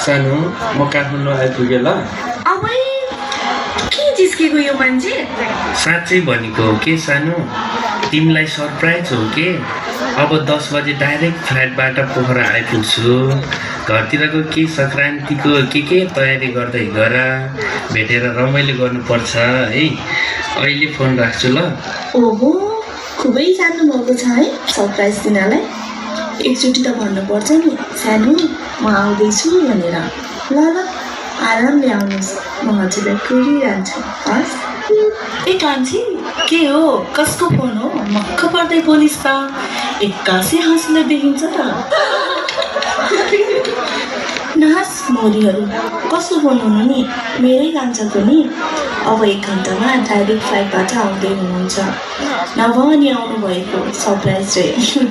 सानो म काठमाडौँ आइपुगेँ ल। अबै के जिस्केको यो मान्छे? साँच्चै भनेको हो के सानो, तिमीलाई सरप्राइज हो के। अब 10 बजे डाइरेक्ट फ्लाइटबाट पोखरा आइपुग्छु। घरतिरको के सङ्क्रान्तिको के तयारी गर्दै गर, भेटेर रमाइलो गर्नुपर्छ है। अहिले फोन राख्छु ल। ओहो, खुबै जान्नुभएको छ है सरप्राइज दिनलाई। एकचोटि त भन्नुपर्छ नि सानो म आउँदैछु भनेर। ल ल आरामले आउनुहोस्, म हजुरलाई कुरिरहन्छु। हस्। ए कान्छी, के हो? कसको फोन हो? मक्ख पर्दै बोलिस् त, एक्कासी हाँसले देखिन्छ त। नहाँस मोरीहरू, कसको फोन हुनु नि? मेरै कान्छाको नि। अब 1 घन्टामा डाइरेक्ट फ्लाइटबाट आउँदै हुनुहुन्छ। नभनी आउनुभएको सरप्राइज चाहिँ।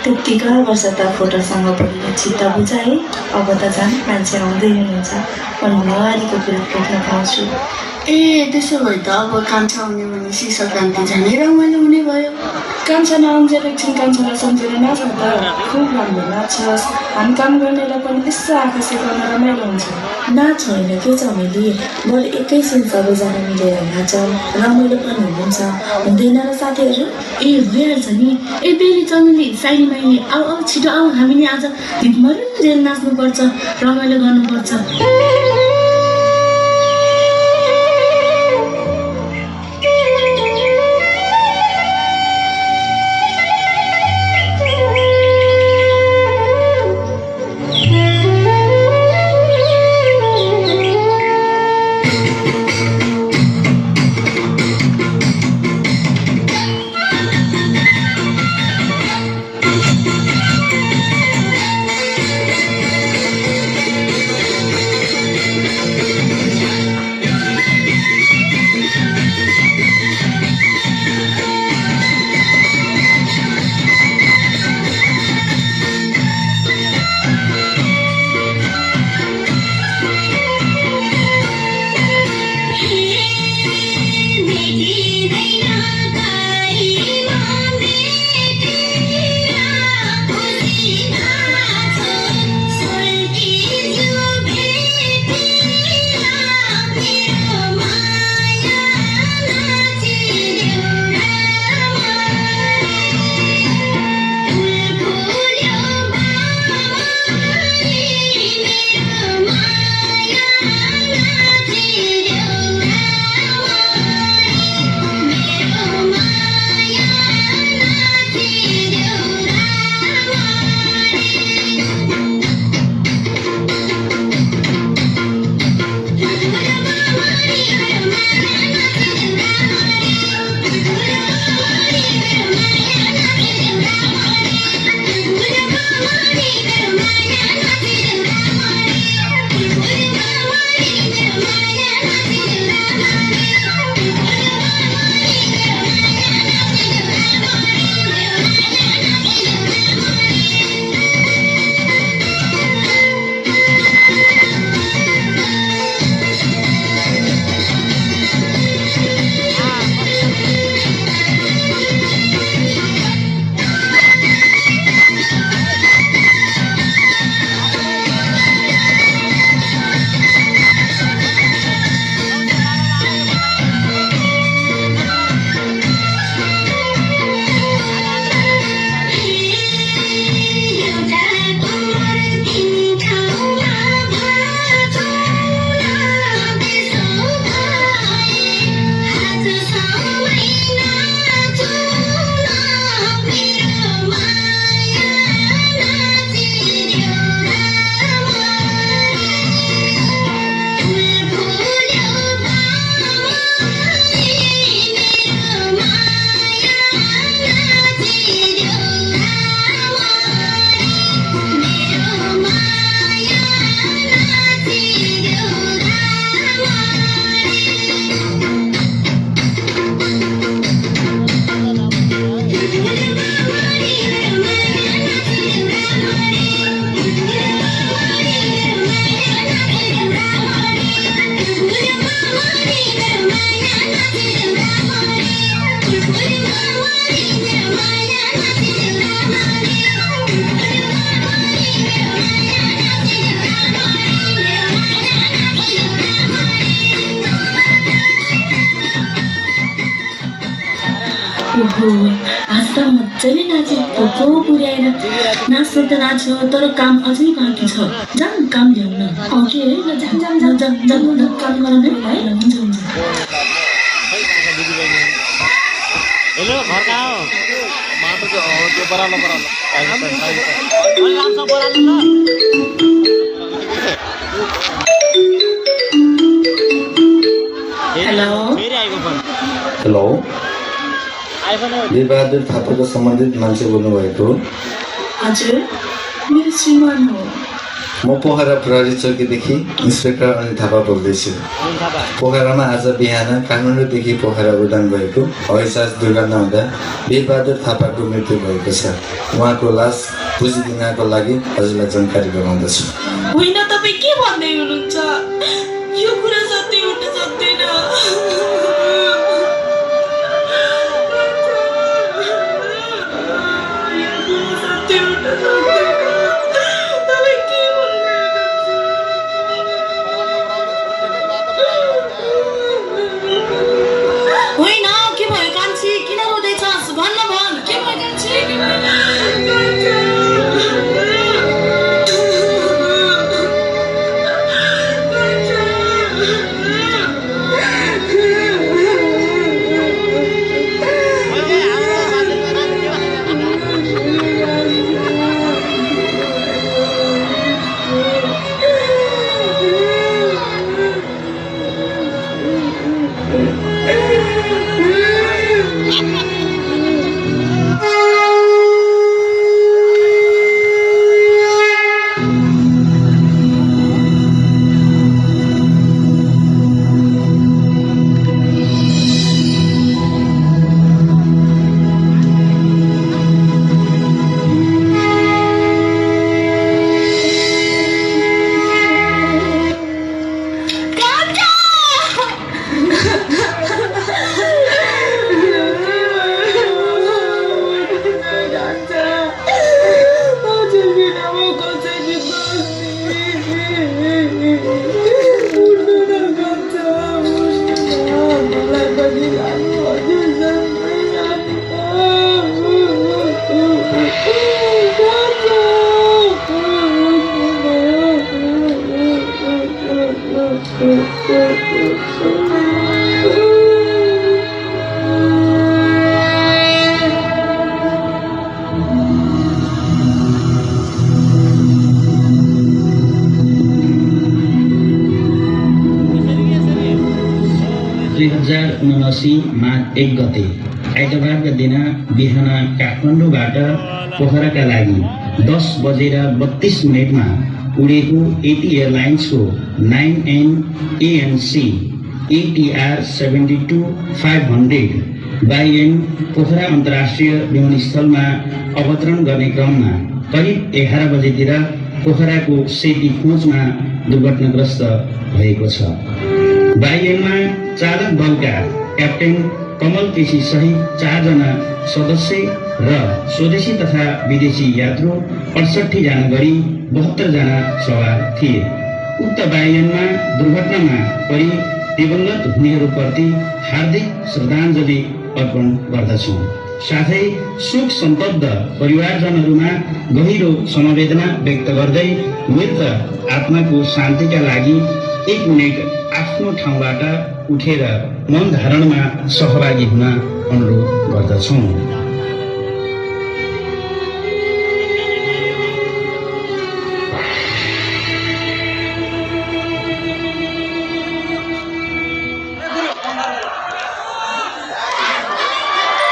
त्यत्तिका वर्ष त फोटोसँग बोलेर चित्त बुझा है। अब त झन् मान्छे आउँदै हुनुहुन्छ, मनभरिको कुरा पोख्न पाउँछु। ए त्यसो भए त अब कान्छा आउने भनेपछि सङ्क्रान्ति झनै रमाइलो हुने भयो। कान्छा नआउँजेल एकछिन कान्छालाई सम्झेर नाच त, खुब राम्रो नाच्छस्। हामी काम गर्नेलाई पनि यसो आँखा सेकाउन रमाइलो हुन्छ। नाच होइन के चमेली, बरु एकैछिन सबैजना मिलेर नाचौँ, रमाइलो पनि हुन्छ। हुँदैन र साथीहरू? ए भइहाल्छ नि। ए बेली चमेली साइनी माइनी आऊ आऊ छिटो आऊ, हामी नि आज दिनभरि नाच्नुपर्छ, रमाइलो गर्नुपर्छ। हो आज त मजाले नाच्यो भोको पुर्याएर नाच्नु त नाच्यो तर काम अझै बाँकी छ जाम काम ल्याउन के अरे ल जाम जाम जाम जाम जाम काम गराउने है हुन्छ हुन्छ हेलो घरका हो माटो त्यो बरालो हेलो हेलो वीरबहादुर थापाको सम्बन्धित मान्छे बोल्नुभएको हजुर मेरो श्रीमान हो म पोखरा प्रहरी चौकीदेखि इन्सपेक्टर अनिल थापा बोल्दैछु पोखरामा आज बिहान काठमाडौँदेखि पोखरा उडान भएको हवाईजहाज दुर्घटना हुँदा वीरबहादुर थापाको मृत्यु भएको छ उहाँको लास बुझिदिनको लागि हजुरलाई जानकारी गराउँदछु होइन तपाईँ के भन्दै हुनुहुन्छ यो कुरा सत्य हुन सक्दैन होइन के भयो कान्छी किन रोँदैछस् भन्न भन के भयो कान्छी माघ 1 गते आइतबारका दिन बिहान काठमाडौँबाट पोखराका लागि 10:32 उडेको एटी एयरलाइन्सको 9N ATR 72-500 बाइएन पोखरा अन्तर्राष्ट्रिय विमानस्थलमा अवतरण गर्ने क्रममा करिब 11 बजेतिर पोखराको सेती खोजमा दुर्घटनाग्रस्त भएको छ। बाइएनमा चालक दलका क्याप्टेन कमल केसी सहित 4 जना सदस्य र स्वदेशी तथा विदेशी यात्रु 68 जना गरी 72 जना सवार थिए। उक्त बाइएनमा दुर्घटनामा परि दिवंगत हुनेहरूप्रति हार्दिक श्रद्धाञ्जली अर्पण गर्दछौँ। साथै शोक सन्तप्त परिवारजनहरूमा गहिरो समवेदना व्यक्त गर्दै मृत आत्माको शान्तिका लागि 1 मिनेट आफ्नो ठाउँबाट उठेर मौन धारणमा सहभागी हुन अनुरोध गर्दछौँ।